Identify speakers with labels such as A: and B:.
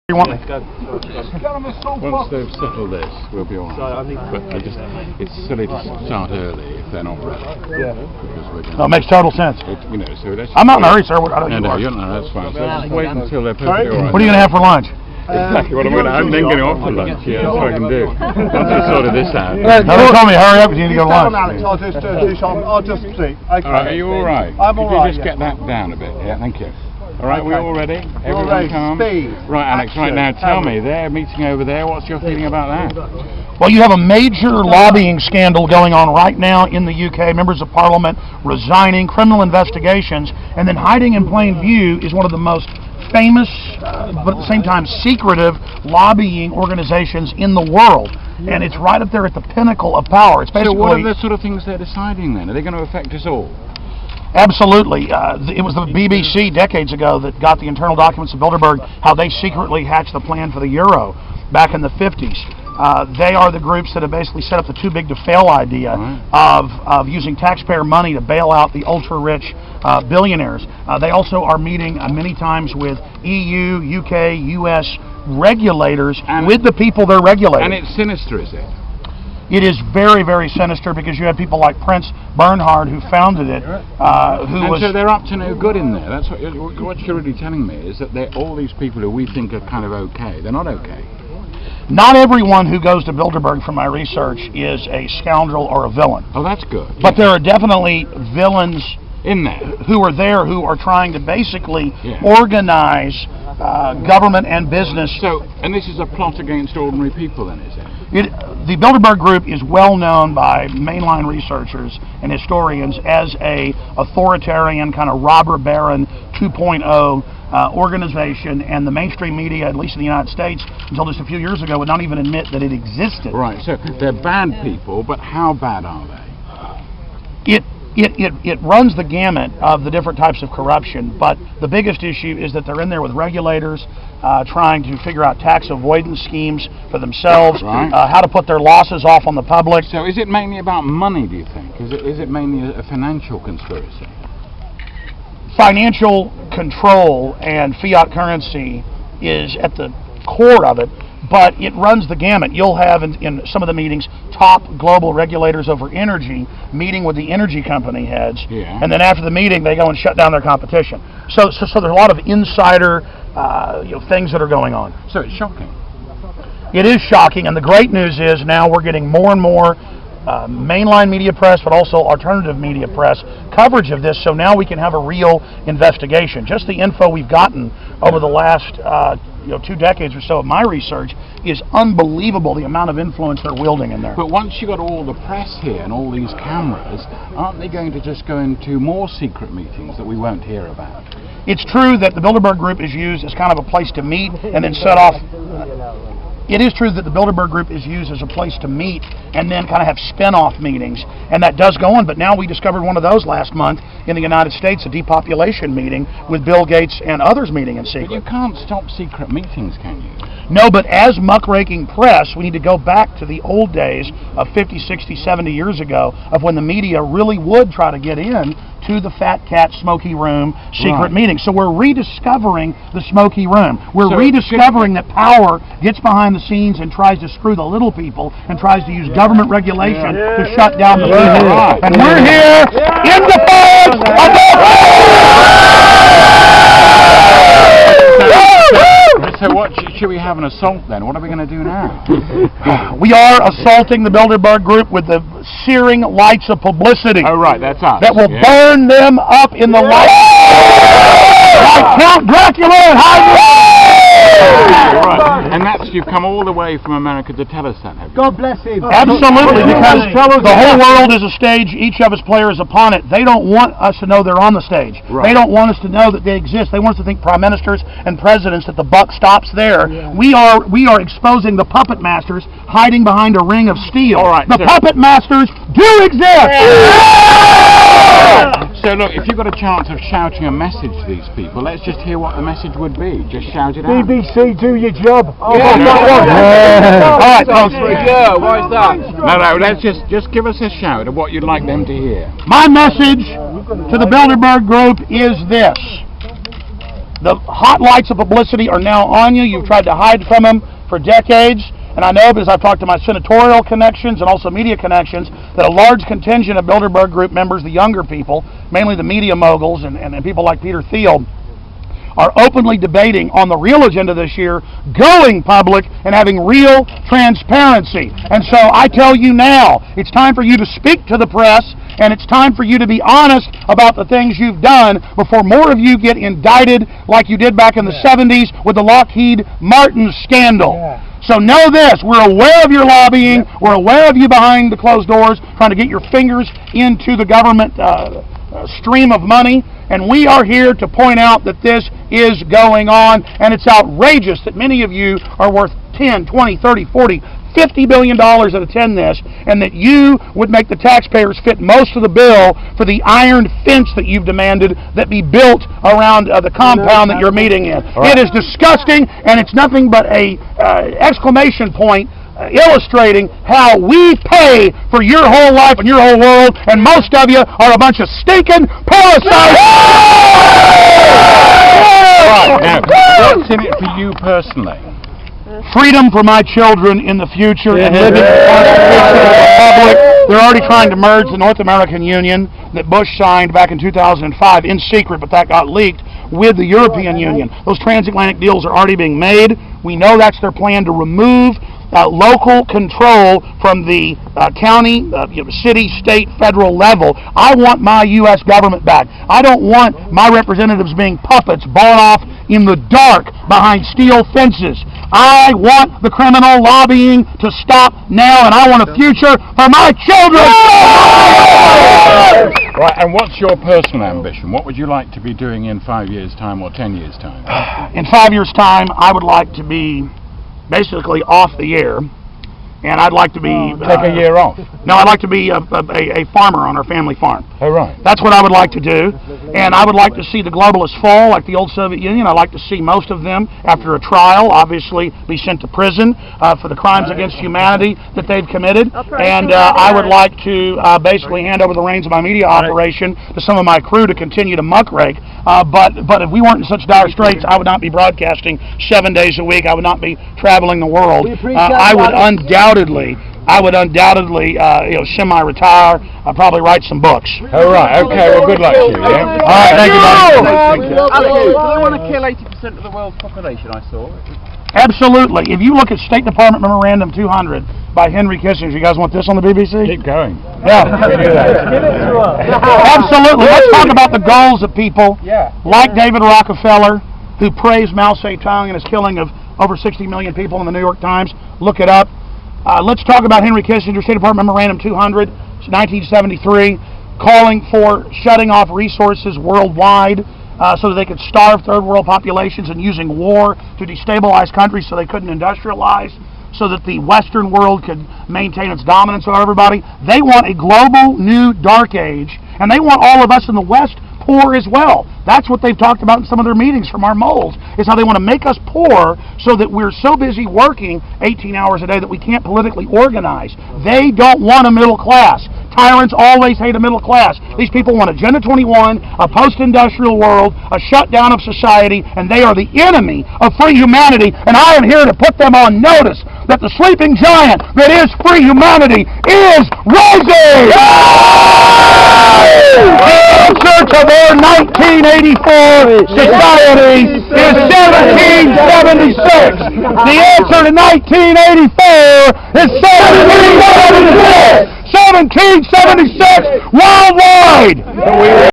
A: You want me?
B: Once they've settled this, we'll be all right. But it's silly to start early if they're not ready.
A: Yeah.
B: Because we're
A: No, it makes total sense. I'm not in a hurry, sir.
B: No, you're not. That's fine. So let's wait until they're perfectly all right.
A: What are you going to have for lunch?
B: Exactly what I'm then getting off for lunch. Yeah, that's what I can do. Once we sorted this out.
A: No, they told me to hurry up because you need to go to lunch.
C: Alex, I'll just see. Okay.
B: All right, are you all right?
C: I'm all right.
B: Could you just get that down a bit? Yeah, thank you. All right, we're all ready? Everyone
C: ready.
B: calm?
C: Speed.
B: Right, Alex, right now, tell me, they're meeting over there. What's your feeling about that?
A: Well, you have a major lobbying scandal going on right now in the UK. Members of Parliament resigning, criminal investigations, and then hiding in plain view is one of the most famous, but at the same time secretive lobbying organizations in the world. And it's right up there at the pinnacle of power. It's basically.
B: So what are the sort of things they're deciding then? Are they going to affect us all?
A: Absolutely. It was the BBC decades ago that got the internal documents of Bilderberg, how they secretly hatched the plan for the euro back in the 50s. They are the groups that have basically set up the too big to fail idea of using taxpayer money to bail out the ultra-rich billionaires. They also are meeting many times with EU, UK, US regulators with the people they're regulating.
B: And it's sinister, is it?
A: It is very, very sinister because you had people like Prince Bernhard who founded it,
B: so they're up to no good in there. That's what you're really telling me, is that all these people who we think are kind of okay, they're not okay.
A: Not everyone who goes to Bilderberg, from my research, is a scoundrel or a villain.
B: Oh, that's good.
A: But there are definitely villains
B: in there
A: who are trying to basically organize government and business.
B: So, and this is a plot against ordinary people then, is it?
A: The Bilderberg Group is well known by mainline researchers and historians as a authoritarian kind of robber baron 2.0 organization, and the mainstream media, at least in the United States, until just a few years ago, would not even admit that it existed.
B: Right, so they're bad people, but how bad are they?
A: It runs the gamut of the different types of corruption, but the biggest issue is that they're in there with regulators trying to figure out tax avoidance schemes for themselves, how to put their losses off on the public.
B: So is it mainly about money, do you think? Is it mainly a financial conspiracy?
A: Financial control and fiat currency is at the core of it, but it runs the gamut. You'll have in some of the meetings top global regulators over energy meeting with the energy company heads, and then after the meeting they go and shut down their competition. So there's a lot of insider things that are going on.
B: So it's shocking.
A: It is shocking, and the great news is now we're getting more and more mainline media press, but also alternative media press coverage of this, so now we can have a real investigation. Just the info we've gotten over the last 2 decades or so of my research is unbelievable, the amount of influence they're wielding in there.
B: But once you got all the press here and all these cameras, aren't they going to just go into more secret meetings that we won't hear about?
A: It's true that the Bilderberg Group is used as kind of a place to meet and then set off. It is true that the Bilderberg Group is used as a place to meet and then kind of have spin-off meetings, and that does go on, but now we discovered one of those last month in the United States, a depopulation meeting with Bill Gates and others meeting in secret.
B: But you can't stop secret meetings, can you?
A: No, but as muckraking press, we need to go back to the old days of 50, 60, 70 years ago of when the media really would try to get in to the Fat Cat Smoky Room secret meeting. So we're rediscovering the Smoky Room. We're rediscovering that power gets behind the scenes and tries to screw the little people and tries to use government regulation to shut down the people. And we're here in defense of
B: So what should we have an assault then? What are we going to do now?
A: We are assaulting the Bilderberg Group with the searing lights of publicity.
B: Oh right, that's us.
A: That will burn them up in the light. Like Count Dracula and
B: Right. And you've come all the way from America to tell us that, have you?
C: God bless him.
A: Absolutely, because the whole world is a stage, each of us players upon it. They don't want us to know they're on the stage. They don't want us to know that they exist. They want us to think prime ministers and presidents, that the buck stops there. We are exposing the puppet masters hiding behind a ring of steel. The puppet masters do exist!
B: So look, if you've got a chance of shouting a message to these people, let's just hear what the message would be. Just shout it out.
C: BBC, do your job.
A: All right, folks.
C: Why is that?
B: No, let's just give us a shout of what you'd like them to hear.
A: My message to the Bilderberg Group is this. The hot lights of publicity are now on you. You've tried to hide from them for decades. And I know, because I've talked to my senatorial connections and also media connections, that a large contingent of Bilderberg Group members, the younger people, mainly the media moguls and people like Peter Thiel, are openly debating on the real agenda this year, going public and having real transparency. And so I tell you now, it's time for you to speak to the press, and it's time for you to be honest about the things you've done before more of you get indicted like you did back in the 70s with the Lockheed Martin scandal. So know this, we're aware of your lobbying, we're aware of you behind the closed doors, trying to get your fingers into the government stream of money, and we are here to point out that this is going on, and it's outrageous that many of you are worth 10, 20, 30, 40, $50 billion that attend this, and that you would make the taxpayers fit most of the bill for the iron fence that you've demanded that be built around the compound that you're meeting in. Right. It is disgusting, and it's nothing but a exclamation point illustrating how we pay for your whole life and your whole world, and most of you are a bunch of stinking parasites.
B: Right, now, what's in it for you personally?
A: Freedom for my children in the future and living in the Constitution of the Republic. They're already trying to merge the North American Union that Bush signed back in 2005 in secret, but that got leaked, with the European Union. Those transatlantic deals are already being made. We know that's their plan to remove local control from the county, city, state, federal level. I want my U.S. government back. I don't want my representatives being puppets bought off in the dark behind steel fences. I want the criminal lobbying to stop now, and I want a future for my children.
B: Right, and what's your personal ambition? What would you like to be doing in 5 years' time or 10 years' time?
A: In 5 years' time, I would like to be basically off the air, and I'd like to be...
B: take a year off?
A: No, I'd like to be a farmer on our family farm.
B: Oh, right.
A: That's what I would like to do, and I would like to see the globalists fall like the old Soviet Union. I'd like to see most of them, after a trial, obviously be sent to prison for the crimes against humanity that they've committed, and I would like to basically hand over the reins of my media operation to some of my crew to continue to muckrake, but if we weren't in such dire straits, I would not be broadcasting 7 days a week. I would not be traveling the world. I would undoubtedly, semi-retire. I'll probably write some books.
B: Oh, right. Okay. Well, good luck to you. Yeah?
A: All right. Thank you, buddy.
D: Do they want to kill 80% of the world's population? I saw.
A: Absolutely. If you look at State Department Memorandum 200 by Henry Kissinger, you guys want this on the BBC?
B: Keep going.
A: Yeah. Absolutely. Let's talk about the goals of people like David Rockefeller, who praised Mao Zedong and his killing of over 60 million people in the New York Times. Look it up. Let's talk about Henry Kissinger, State Department Memorandum 200, 1973, calling for shutting off resources worldwide so that they could starve third world populations, and using war to destabilize countries so they couldn't industrialize, so that the Western world could maintain its dominance over everybody. They want a global new dark age, and they want all of us in the West poor as well. That's what they've talked about in some of their meetings from our moles, is how they want to make us poor so that we're so busy working 18 hours a day that we can't politically organize. They don't want a middle class. Tyrants always hate a middle class. These people want Agenda 21, a post-industrial world, a shutdown of society, and they are the enemy of free humanity, and I am here to put them on notice that the sleeping giant that is free humanity is rising! The answer to their 1984 society is 1776. The answer to 1984 is 1776. 1776 worldwide!